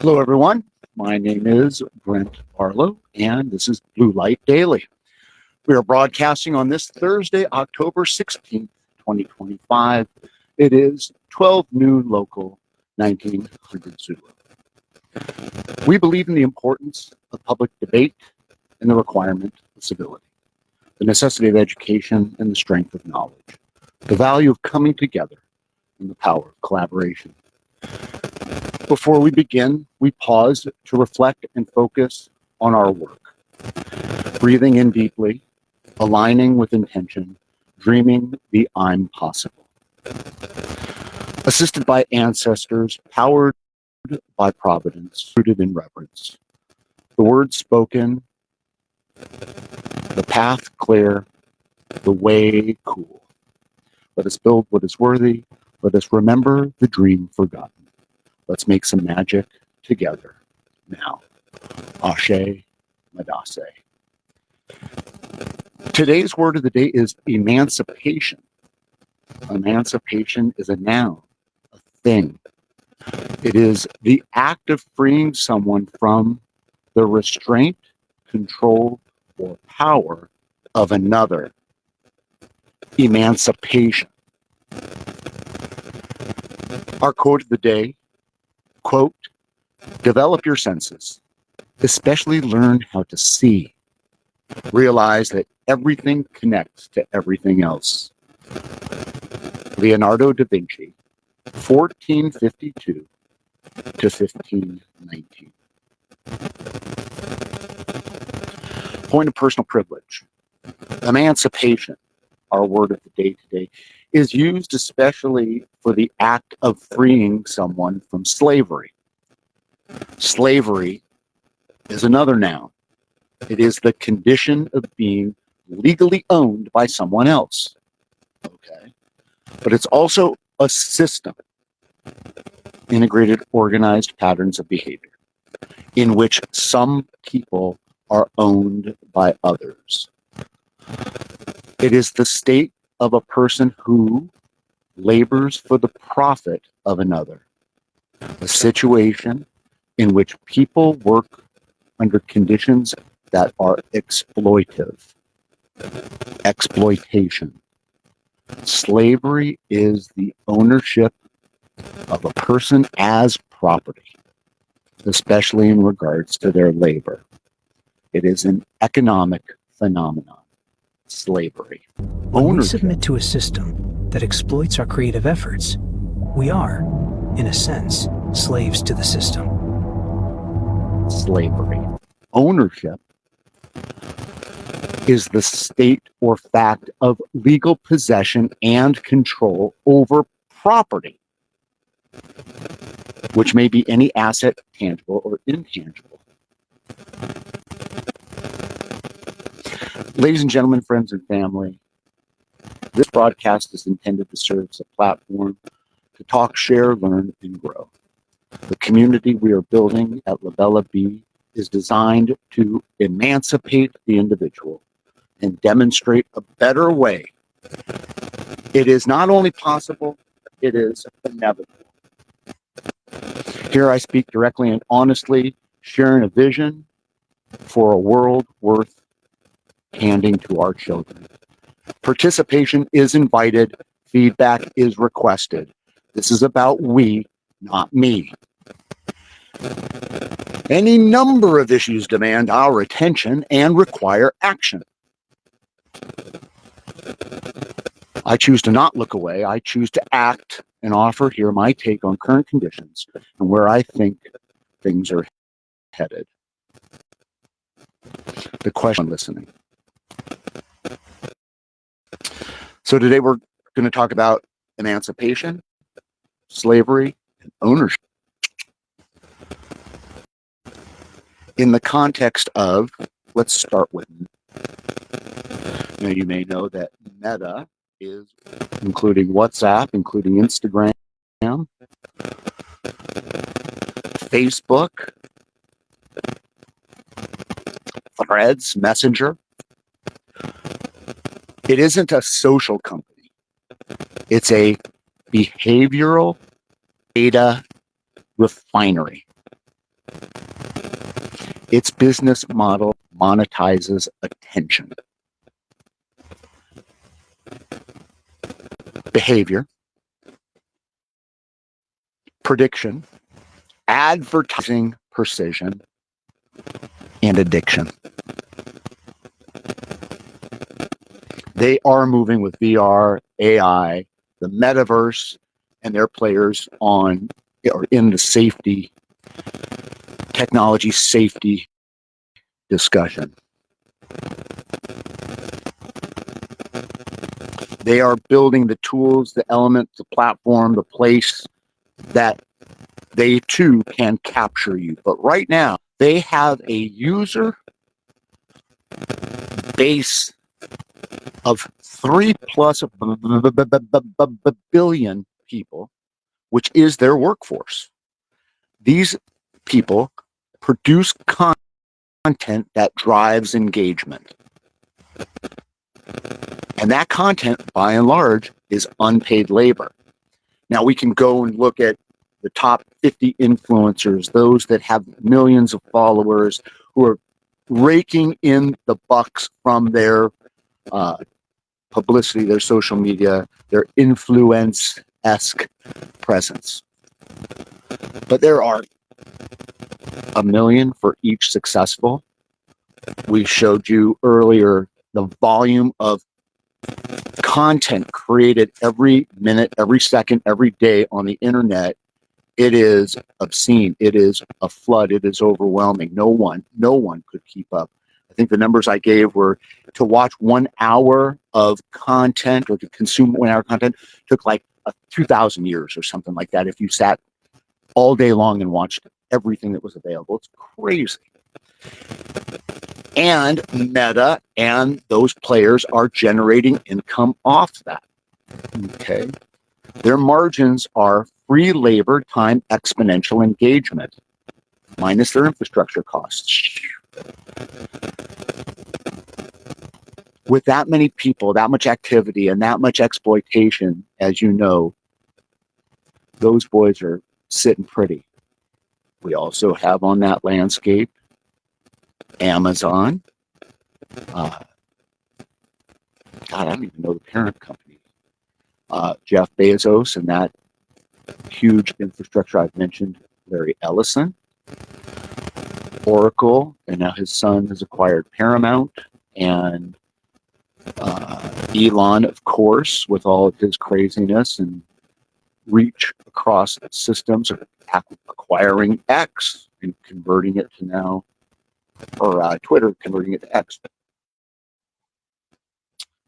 Hello, everyone. My name is Brent Barlow, and this is Blue Light Daily. We are broadcasting on this Thursday, October 16th, 2025. It is 12 noon local, 1900 Zulu. We believe in the importance of public debate and the requirement of civility, the necessity of education and the strength of knowledge, the value of coming together, and the power of collaboration. Before we begin, we pause to reflect and focus on our work. Breathing in deeply, aligning with intention, dreaming the I'm possible. Assisted by ancestors, powered by providence, rooted in reverence. The words spoken, the path clear, the way cool. Let us build what is worthy. Let us remember the dream forgotten. Let's make some magic together now. Ashe Madase. Today's word of the day is emancipation. Emancipation is a noun, a thing. It is the act of freeing someone from the restraint, control, or power of another. Emancipation. Our quote of the day, quote, develop your senses, especially learn how to see. Realize that everything connects to everything else. Leonardo da Vinci, 1452 to 1519. Point of personal privilege. Emancipation, our word of the day today, is used especially for the act of freeing someone from slavery. Slavery is another noun. It is the condition of being legally owned by someone else. Okay. But it's also a system, integrated, organized patterns of behavior in which some people are owned by others. It is the state of a person who labors for the profit of another, a situation in which people work under conditions that are exploitive. Exploitation. Slavery is the ownership of a person as property, especially in regards to their labor. It is an economic phenomenon. Slavery. When we submit to a system that exploits our creative efforts, we are, in a sense, slaves to the system. Slavery. Ownership is the state or fact of legal possession and control over property, which may be any asset, tangible or intangible. Ladies and gentlemen, friends and family, this broadcast is intended to serve as a platform to talk, share, learn, and grow. The community we are building at Labella B is designed to emancipate the individual and demonstrate a better way. It is not only possible, it is inevitable. Here I speak directly and honestly, sharing a vision for a world worth handing to our children. Participation is invited. Feedback is requested. This is about we, not me. Any number of issues demand our attention and require action. I choose to not look away. I choose to act and offer here my take on current conditions and where I think things are headed. The question listening. So today we're going to talk about emancipation, slavery, and ownership. In the context of, let's start with, now you may know that Meta is including WhatsApp, including Instagram, Facebook, Threads, Messenger. It isn't a social company. It's a behavioral data refinery. Its business model monetizes attention, behavior, prediction, advertising precision, and addiction. They are moving with VR, AI, the metaverse, and their players on or in the safety, technology safety discussion. They are building the tools, the elements, the platform, the place that they too can capture you. But right now, they have a user base of 3+ billion people, which is their workforce. These people produce content that drives engagement. And that content, by and large, is unpaid labor. Now, we can go and look at the top 50 influencers, those that have millions of followers who are raking in the bucks from their publicity, their social media, their influence-esque presence. But there are 1 million for each successful. We showed you earlier the volume of content created every minute, every second, every day on the internet. It is obscene. It is a flood. It is overwhelming. No one could keep up. I think the numbers I gave were to watch 1 hour of content or to consume 1 hour content took like 2,000 years or something like that if you sat all day long and watched everything that was available. It's crazy. And Meta and those players are generating income off that. Okay. Their margins are free labor time exponential engagement minus their infrastructure costs. With that many people, that much activity, and that much exploitation, as you know, those boys are sitting pretty. We also have on that landscape Amazon. God, I don't even know the parent company. Jeff Bezos and that huge infrastructure I've mentioned, Larry Ellison. Oracle, and now his son has acquired Paramount, and Elon, of course, with all of his craziness and reach across systems, acquiring X and converting it to now, or Twitter, converting it to X.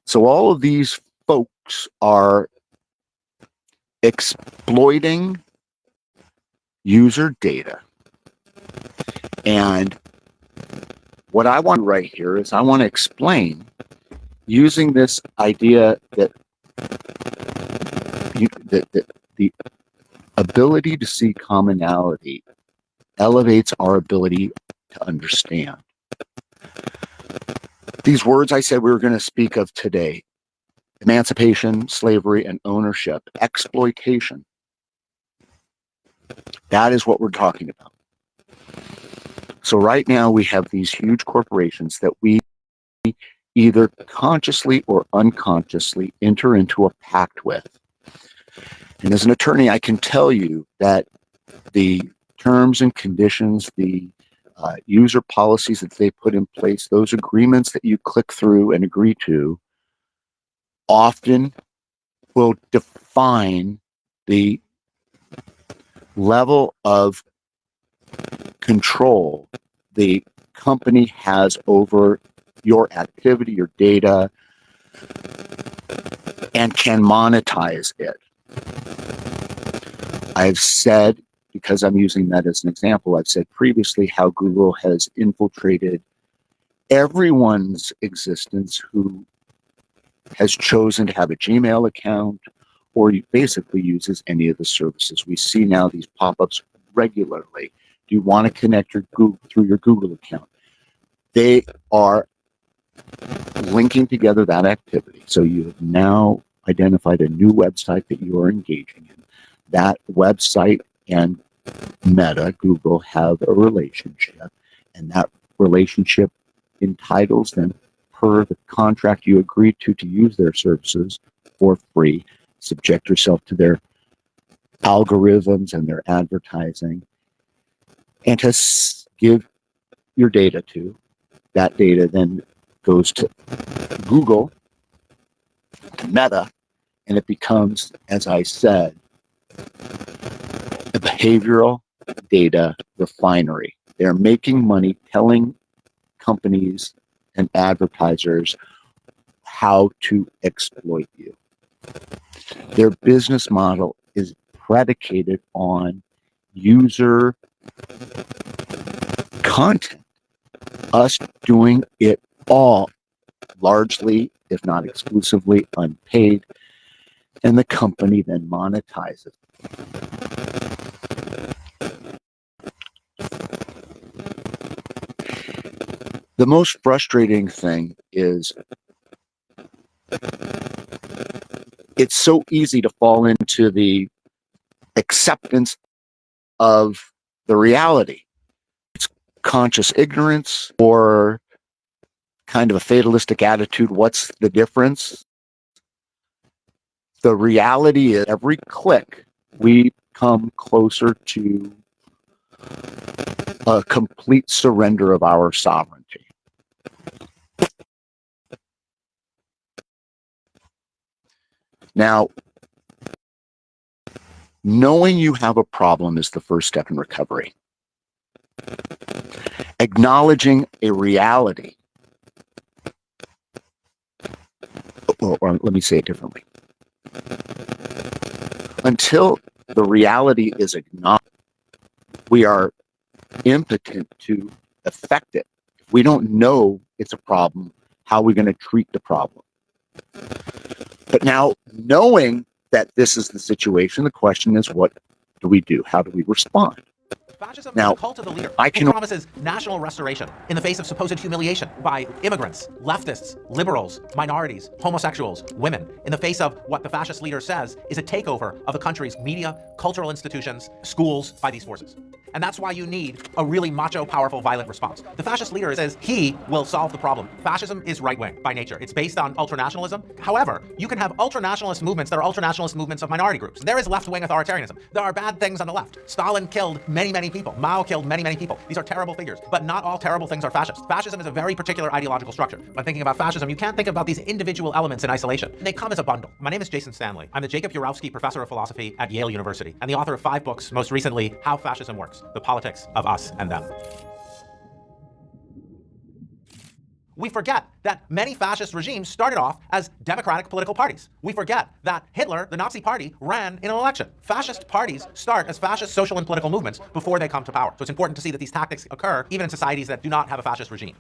So all of these folks are exploiting user data. And what I want right here is I want to explain using this idea that the ability to see commonality elevates our ability to understand. These words I said we were going to speak of today: emancipation, slavery, and ownership, exploitation. That is what we're talking about. So right now we have these huge corporations that we either consciously or unconsciously enter into a pact with. And as an attorney, I can tell you that the terms and conditions, the user policies that they put in place, those agreements that you click through and agree to, often will define the level of control the company has over your activity, your data, and can monetize it. I've said, because I'm using that as an example, I've said previously how Google has infiltrated everyone's existence who has chosen to have a Gmail account or basically uses any of the services. We see now these pop-ups regularly. Do you want to connect your Google through your Google account? They are linking together that activity. So you have now identified a new website that you are engaging in. That website and Meta, Google, have a relationship, and that relationship entitles them, per the contract you agreed to use their services for free, subject yourself to their algorithms and their advertising, and to give your data to. That data then goes to Google, to Meta, and it becomes, as I said, a behavioral data refinery. They're making money telling companies and advertisers how to exploit you. Their business model is predicated on user content, us doing it all largely, if not exclusively, unpaid, and the company then monetizes. The most frustrating thing is it's so easy to fall into the acceptance of the reality. It's conscious ignorance or kind of a fatalistic attitude. What's the difference? The reality is every click we come closer to a complete surrender of our sovereignty. Now, knowing you have a problem is the first step in recovery. Acknowledging a reality, or let me say it differently. Until the reality is acknowledged, we are impotent to affect it. If we don't know it's a problem, how are we going to treat the problem? But now, knowing that this is the situation, the question is, what do we do? How do we respond? Fascism Now, is the cult of the leader who promises national restoration in the face of supposed humiliation by immigrants, leftists, liberals, minorities, homosexuals, women, in the face of what the fascist leader says is a takeover of the country's media, cultural institutions, schools by these forces. And that's why you need a really macho, powerful, violent response. The fascist leader says he will solve the problem. Fascism is right-wing by nature. It's based on ultranationalism. However, you can have ultranationalist movements that are ultranationalist movements of minority groups. There is left-wing authoritarianism. There are bad things on the left. Stalin killed many, many people. Mao killed many, many people. These are terrible figures. But not all terrible things are fascist. Fascism is a very particular ideological structure. When thinking about fascism, you can't think about these individual elements in isolation. They come as a bundle. My name is Jason Stanley. I'm the Jacob Urowski Professor of Philosophy at Yale University and the author of 5 books, most recently, How Fascism Works, The Politics of Us and Them. We forget that many fascist regimes started off as democratic political parties. We forget that Hitler, the Nazi party, ran in an election. Fascist parties start as fascist social and political movements before they come to power. So it's important to see that these tactics occur even in societies that do not have a fascist regime.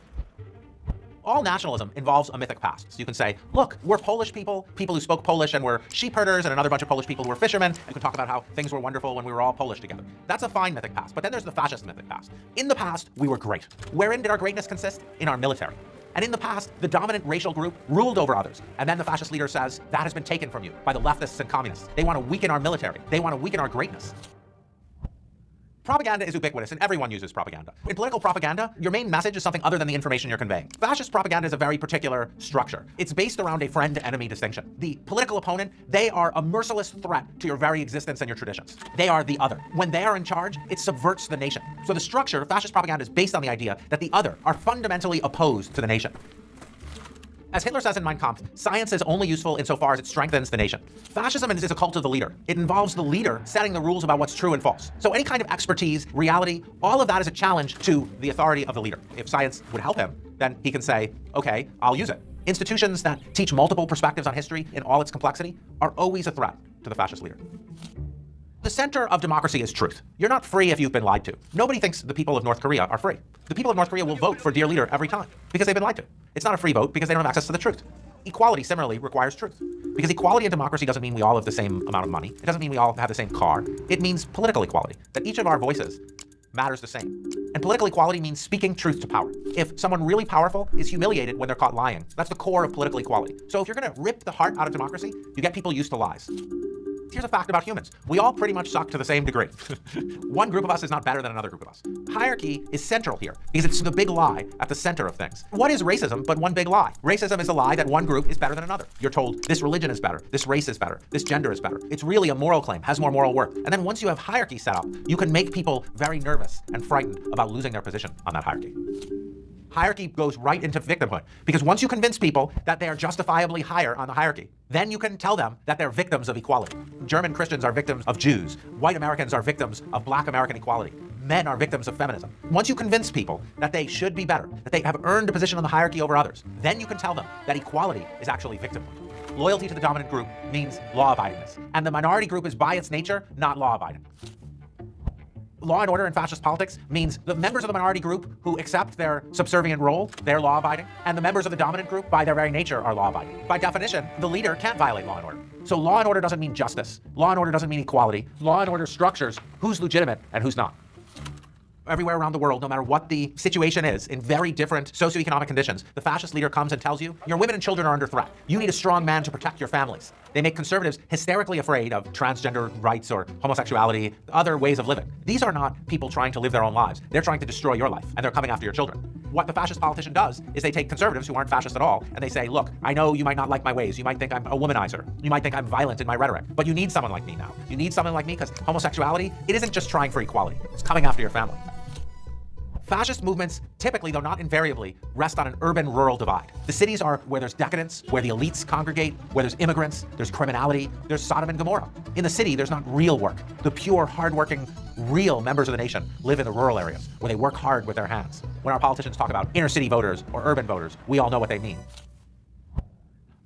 All nationalism involves a mythic past. So you can say, look, we're Polish people who spoke Polish and were sheep herders, and another bunch of Polish people who were fishermen. You can talk about how things were wonderful when we were all Polish together. That's a fine mythic past. But then there's the fascist mythic past. In the past, we were great. Wherein did our greatness consist? In our military. And in the past, the dominant racial group ruled over others. And then the fascist leader says, that has been taken from you by the leftists and communists. They want to weaken our military. They want to weaken our greatness. Propaganda is ubiquitous, and everyone uses propaganda. In political propaganda, your main message is something other than the information you're conveying. Fascist propaganda is a very particular structure. It's based around a friend-enemy distinction. The political opponent, they are a merciless threat to your very existence and your traditions. They are the other. When they are in charge, it subverts the nation. So the structure of fascist propaganda is based on the idea that the other are fundamentally opposed to the nation. As Hitler says in Mein Kampf, science is only useful insofar as it strengthens the nation. Fascism is a cult of the leader. It involves the leader setting the rules about what's true and false. So any kind of expertise, reality, all of that is a challenge to the authority of the leader. If science would help him, then he can say, okay, I'll use it. Institutions that teach multiple perspectives on history in all its complexity are always a threat to the fascist leader. The center of democracy is truth. You're not free if you've been lied to. Nobody thinks the people of North Korea are free. The people of North Korea will vote for dear leader every time because they've been lied to. It's not a free vote because they don't have access to the truth. Equality, similarly, requires truth. Because equality in democracy doesn't mean we all have the same amount of money. It doesn't mean we all have the same car. It means political equality, that each of our voices matters the same. And political equality means speaking truth to power. If someone really powerful is humiliated when they're caught lying, that's the core of political equality. So if you're going to rip the heart out of democracy, you get people used to lies. Here's a fact about humans. We all pretty much suck to the same degree. One group of us is not better than another group of us. Hierarchy is central here because it's the big lie at the center of things. What is racism but one big lie? Racism is a lie that one group is better than another. You're told this religion is better, this race is better, this gender is better. It's really a moral claim, has more moral worth. And then once you have hierarchy set up, you can make people very nervous and frightened about losing their position on that hierarchy. Hierarchy goes right into victimhood because once you convince people that they are justifiably higher on the hierarchy, then you can tell them that they're victims of equality. German Christians are victims of Jews. White Americans are victims of Black American equality. Men are victims of feminism. Once you convince people that they should be better, that they have earned a position on the hierarchy over others, then you can tell them that equality is actually victimhood. Loyalty to the dominant group means law-abidingness, and the minority group is by its nature not law-abiding. Law and order in fascist politics means the members of the minority group who accept their subservient role, they're law-abiding, and the members of the dominant group, by their very nature, are law-abiding. By definition, the leader can't violate law and order. So law and order doesn't mean justice. Law and order doesn't mean equality. Law and order structures who's legitimate and who's not. Everywhere around the world, no matter what the situation is, in very different socioeconomic conditions, the fascist leader comes and tells you, your women and children are under threat. You need a strong man to protect your families. They make conservatives hysterically afraid of transgender rights or homosexuality, other ways of living. These are not people trying to live their own lives. They're trying to destroy your life, and they're coming after your children. What the fascist politician does is they take conservatives who aren't fascist at all, and they say, look, I know you might not like my ways. You might think I'm a womanizer. You might think I'm violent in my rhetoric, but you need someone like me now. You need someone like me because homosexuality, it isn't just trying for equality. It's coming after your family. Fascist movements typically, though not invariably, rest on an urban-rural divide. The cities are where there's decadence, where the elites congregate, where there's immigrants, there's criminality, there's Sodom and Gomorrah. In the city, there's not real work. The pure, hardworking, real members of the nation live in the rural areas, where they work hard with their hands. When our politicians talk about inner-city voters or urban voters, we all know what they mean.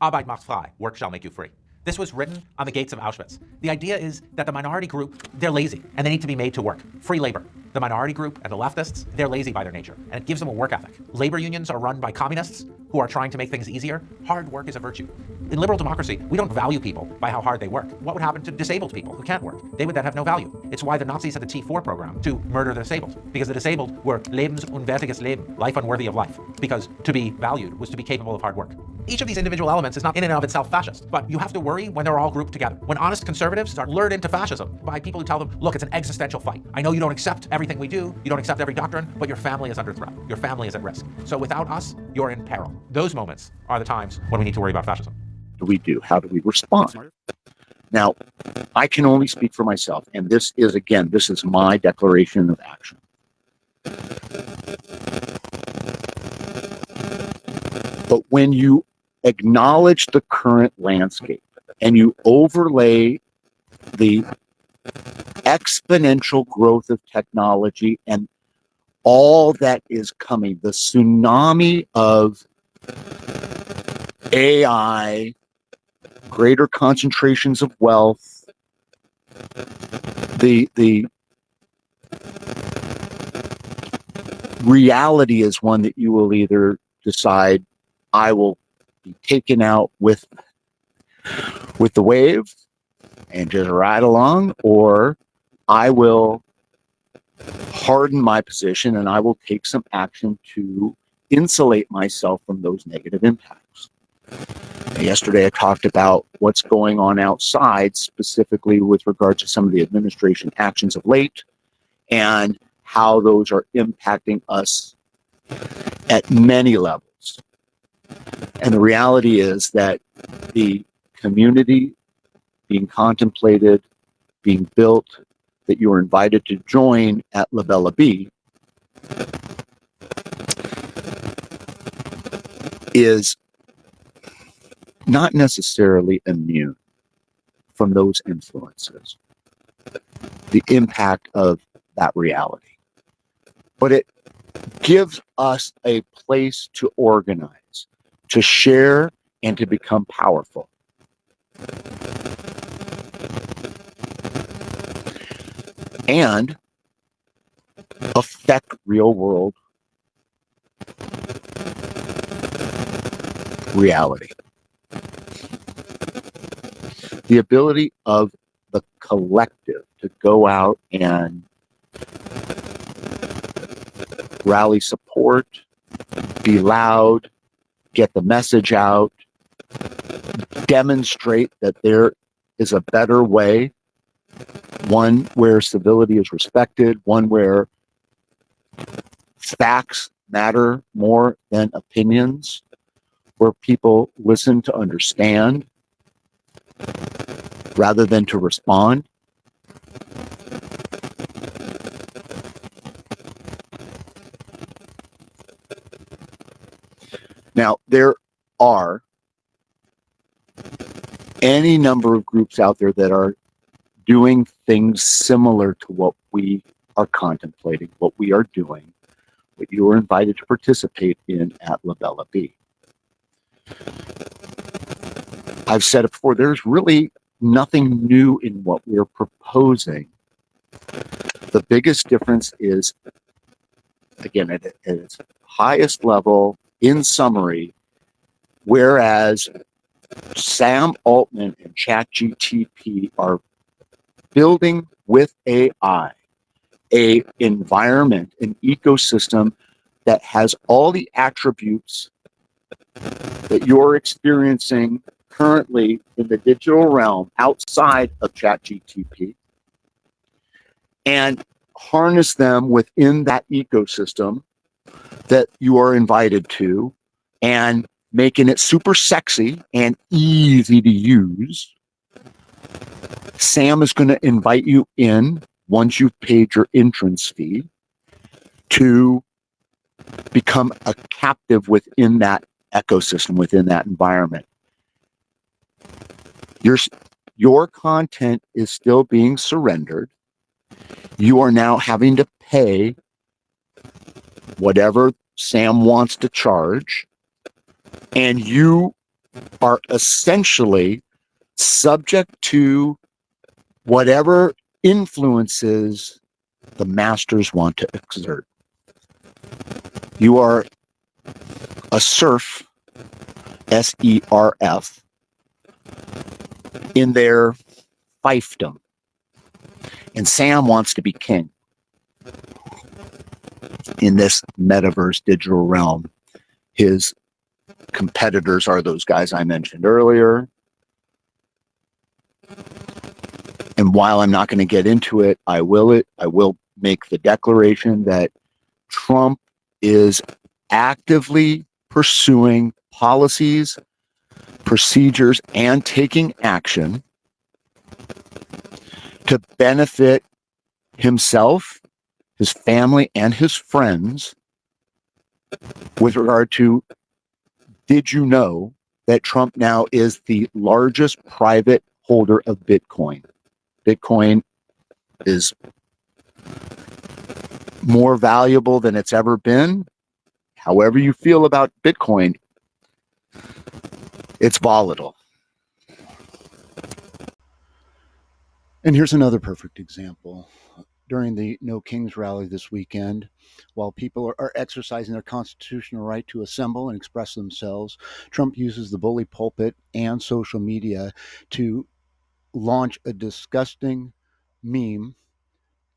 Arbeit macht frei, work shall make you free. This was written on the gates of Auschwitz. The idea is that the minority group, they're lazy, and they need to be made to work. Free labor. The minority group and the leftists, they're lazy by their nature, and it gives them a work ethic. Labor unions are run by communists who are trying to make things easier. Hard work is a virtue. In liberal democracy, we don't value people by how hard they work. What would happen to disabled people who can't work? They would then have no value. It's why the Nazis had the T4 program to murder the disabled, because the disabled were lebensunwertiges Leben, life unworthy of life, because to be valued was to be capable of hard work. Each of these individual elements is not in and of itself fascist, but you have to worry when they're all grouped together. When honest conservatives are lured into fascism by people who tell them, look, it's an existential fight. I know you don't accept everything we do, you don't accept every doctrine, but your family is under threat. Your family is at risk. So without us, you're in peril. Those moments are the times when we need to worry about fascism. What do we do? How do we respond? Now, I can only speak for myself, and this is my declaration of action. But when you acknowledge the current landscape and you overlay the exponential growth of technology and all that is coming, the tsunami of AI, greater concentrations of wealth, the reality is one that you will either decide I will be taken out with the wave and just ride along, or I will harden my position and I will take some action to insulate myself from those negative impacts. Yesterday I talked about what's going on outside, specifically with regard to some of the administration actions of late and how those are impacting us at many levels. And the reality is that the community being contemplated, being built, that you are invited to join at Labella B is not necessarily immune from those influences, the impact of that reality. But it gives us a place to organize, to share, and to become powerful. And affect real world reality. The ability of the collective to go out and rally support, be loud, get the message out, demonstrate that there is a better way, one where civility is respected, one where facts matter more than opinions, where people listen to understand rather than to respond. Now, there are any number of groups out there that are doing things similar to what we are contemplating, what we are doing, what you are invited to participate in at Labella B. I've said it before, there's really nothing new in what we're proposing. The biggest difference is, again, at its highest level, in summary, whereas Sam Altman and ChatGPT are building with AI a environment, an ecosystem that has all the attributes that you're experiencing currently in the digital realm outside of ChatGPT, and harness them within that ecosystem that you are invited to, and making it super sexy and easy to use. Sam is going to invite you in once you've paid your entrance fee to become a captive within that ecosystem, within that environment. Your content is still being surrendered. You are now having to pay whatever Sam wants to charge, and you are essentially subject to whatever influences the masters want to exert. You are a serf, S-E-R-F, in their fiefdom. And Sam wants to be king in this metaverse digital realm. His competitors are those guys I mentioned earlier. And while I'm not going to get into it, I will make the declaration that Trump is actively pursuing policies, procedures, and taking action to benefit himself, his family, and his friends with regard to, did you know that Trump now is the largest private holder of Bitcoin? Bitcoin is more valuable than it's ever been. However you feel about Bitcoin, it's volatile. And here's another perfect example. During the No Kings rally this weekend, while people are exercising their constitutional right to assemble and express themselves, Trump uses the bully pulpit and social media to launch a disgusting meme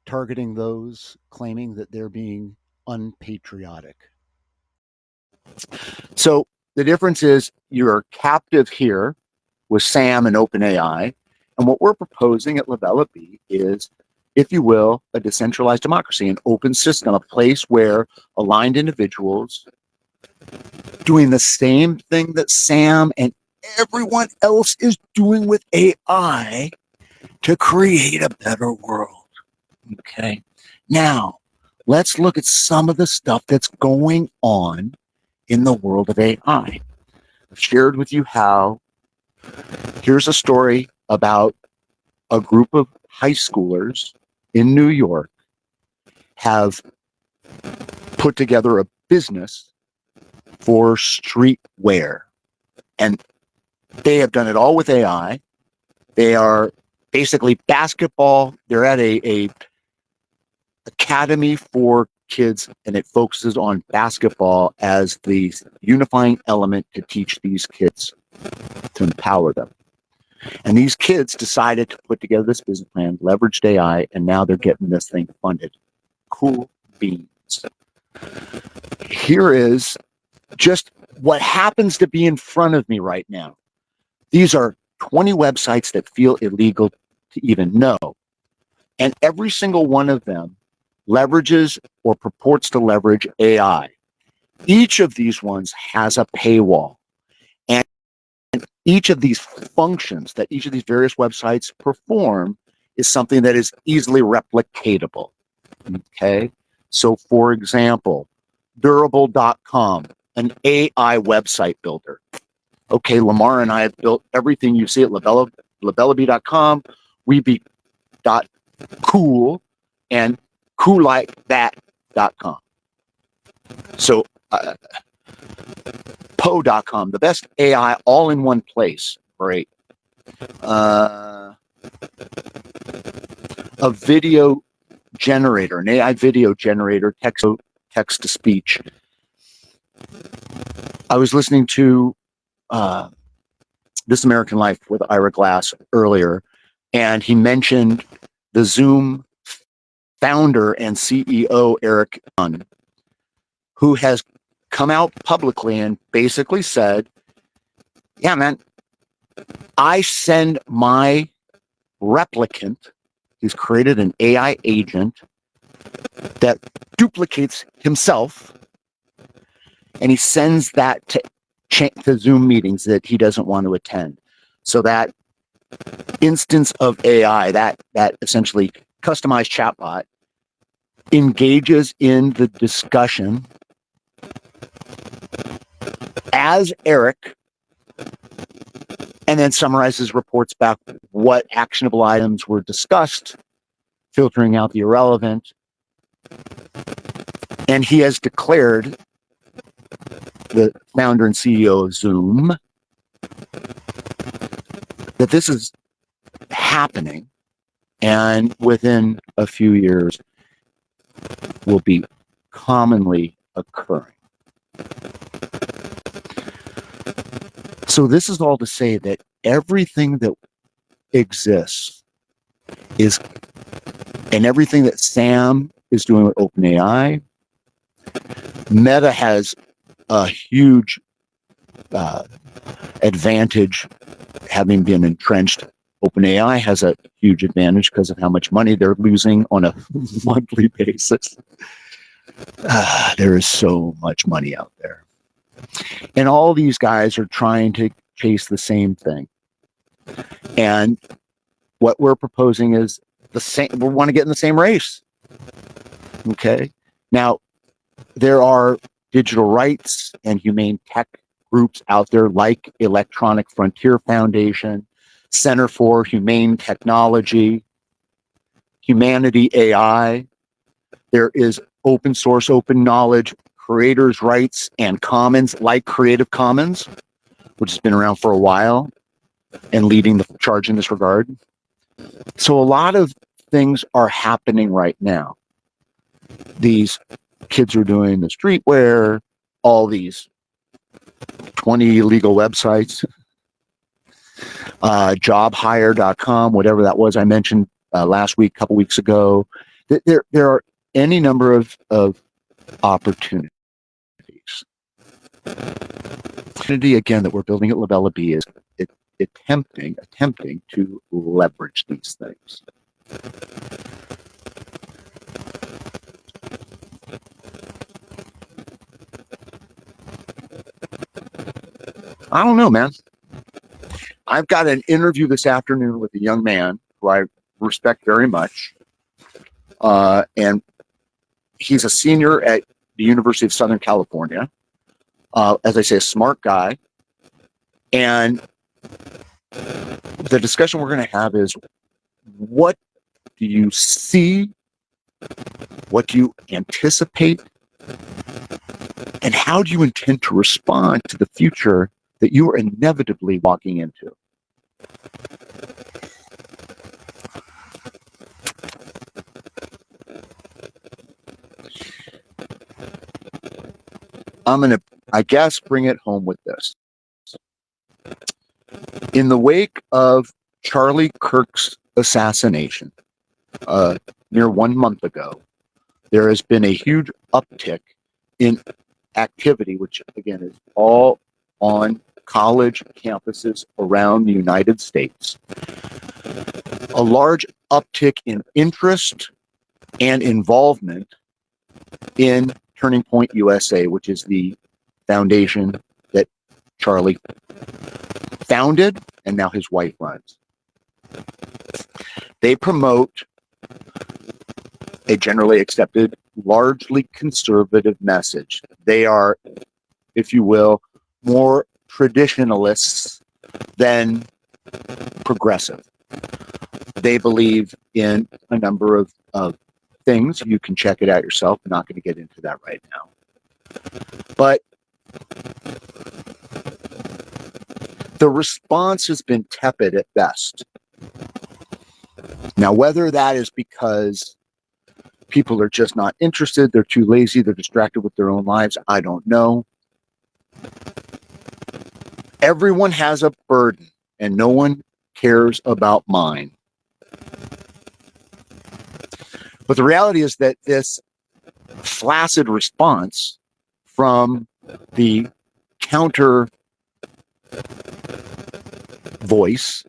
targeting those claiming that they're being unpatriotic. So the difference is you're captive here with Sam and OpenAI, and what we're proposing at Labella B is, if you will, a decentralized democracy, an open system, a place where aligned individuals doing the same thing that Sam and everyone else is doing with AI to create a better world. Okay. Now, let's look at some of the stuff that's going on in the world of AI. I've shared with you how here's a story about a group of high schoolers in New York have put together a business for streetwear. And they have done it all with AI. They are basically basketball. They're at a academy for kids, and it focuses on basketball as the unifying element to teach these kids, to empower them. And these kids decided to put together this business plan, leveraged AI, and now they're getting this thing funded. Cool beans. Here is just what happens to be in front of me right now. These are 20 websites that feel illegal to even know. And every single one of them leverages or purports to leverage AI. Each of these ones has a paywall. And each of these functions that each of these various websites perform is something that is easily replicatable. Okay? So, for example, durable.com, an AI website builder. Okay, Lamar and I have built everything you see at labellabee.com, weebee.cool, and coollikethat.com. So, Poe.com, the best AI all in one place. Great. A video generator, an AI video generator, text to speech. I was listening to This American Life with Ira Glass earlier, and he mentioned the Zoom founder and CEO, Eric Yuan, who has come out publicly and basically said, yeah, man, I send my replicant, he's created an AI agent that duplicates himself, and he sends that to Zoom meetings that he doesn't want to attend. So that instance of AI, that essentially customized chatbot, engages in the discussion as Eric, and then summarizes, reports back what actionable items were discussed, filtering out the irrelevant. And he has declared, the founder and CEO of Zoom, that this is happening, and within a few years will be commonly occurring. So this is all to say that everything that exists is, and everything that Sam is doing with OpenAI, Meta has a huge advantage having been entrenched. OpenAI has a huge advantage because of how much money they're losing on a monthly basis. There is so much money out there. And all these guys are trying to chase the same thing. And what we're proposing is the same. We want to get in the same race. Okay. Now, there are digital rights and humane tech groups out there like Electronic Frontier Foundation, Center for Humane Technology, Humanity AI. There is open source, open knowledge, creators' rights, and commons like Creative Commons, which has been around for a while and leading the charge in this regard. So a lot of things are happening right now. These kids are doing the streetwear, all these 20 illegal websites, jobhire.com, whatever that was I mentioned last week, a couple weeks ago. There are any number of opportunities. Again, that we're building at Labella Bee is attempting to leverage these things. I don't know, man. I've got an interview this afternoon with a young man who I respect very much. And he's a senior at the University of Southern California. As I say, a smart guy. And the discussion we're going to have is, what do you see? What do you anticipate? And how do you intend to respond to the future that you are inevitably walking into? I'm going to, I guess, bring it home with this. In the wake of Charlie Kirk's assassination, near 1 month ago, there has been a huge uptick in activity, which again is all on college campuses around the United States a large uptick in interest and involvement in Turning Point USA, which is the foundation that Charlie founded and now his wife runs. They promote a generally accepted, largely conservative message. They are, if you will, more traditionalists than progressive. They believe in a number of things. You can check it out yourself. I'm not going to get into that right now. But the response has been tepid at best. Now, whether that is because people are just not interested, they're too lazy, they're distracted with their own lives, I don't know. Everyone has a burden, and no one cares about mine. But the reality is that this flaccid response from the counter voice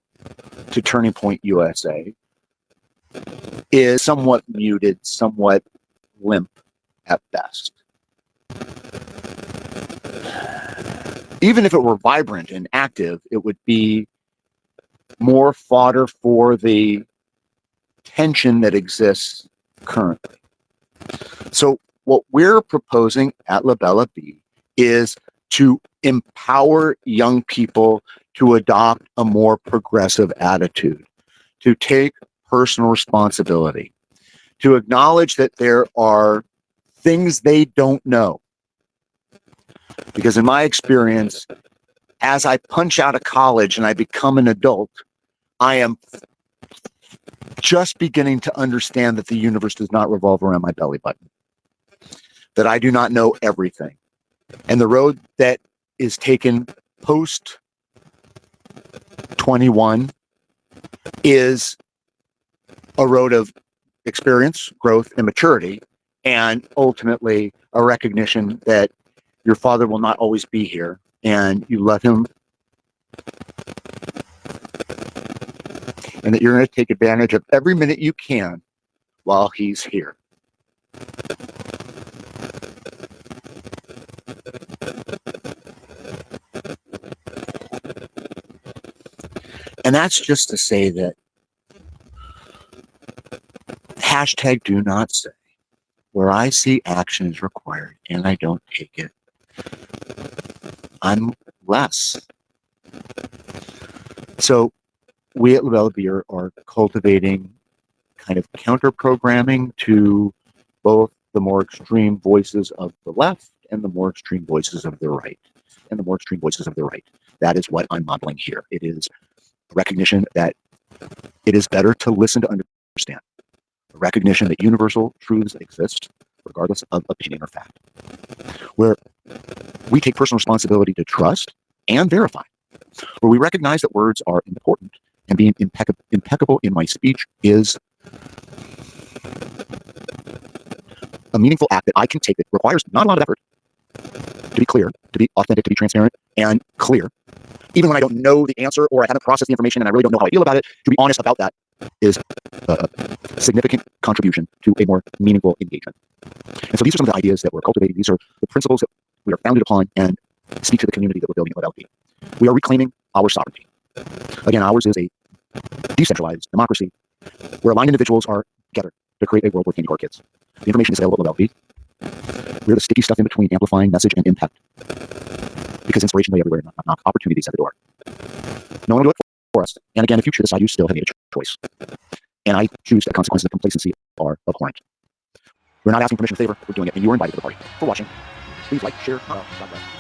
to Turning Point USA is somewhat muted, somewhat limp at best. Even if it were vibrant and active, it would be more fodder for the tension that exists currently. So what we're proposing at Labella Bee is to empower young people to adopt a more progressive attitude, to take personal responsibility, to acknowledge that there are things they don't know. Because in my experience, as I punch out of college and I become an adult, I am just beginning to understand that the universe does not revolve around my belly button, that I do not know everything. And the road that is taken post 21 is a road of experience, growth, and maturity, and ultimately a recognition that your father will not always be here, and you let him, and that you're going to take advantage of every minute you can while he's here. And that's just to say that hashtag do not say, where I see action is required and I don't take it, I'm less. So we at Labella Bee are cultivating kind of counter-programming to both the more extreme voices of the left and the more extreme voices of the right. And the more extreme voices of the right. That is what I'm modeling here. It is a recognition that it is better to listen to understand. A recognition that universal truths exist regardless of opinion or fact. Where we take personal responsibility to trust and verify. Where we recognize that words are important and being impeccable in my speech is a meaningful act that I can take that requires not a lot of effort to be clear, to be authentic, to be transparent and clear. Even when I don't know the answer or I haven't processed the information and I really don't know how I feel about it, to be honest about that is a significant contribution to a more meaningful engagement. And so these are some of the ideas that we're cultivating. These are the principles that we are founded upon and speak to the community that we're building at Labella Bee. We are reclaiming our sovereignty. Again, ours is a decentralized democracy where aligned individuals are together to create a world worth handing to our kids. The information is available at Labella Bee. We're the sticky stuff in between amplifying message and impact. Because inspiration lay everywhere, not opportunities at the door. No one will do it for us. And again, if you choose this, you still have made a choice. And I choose that consequences of complacency are abhorrent. We're not asking permission or favor, we're doing it, and you are invited to the party. For watching, please like, share, God bless.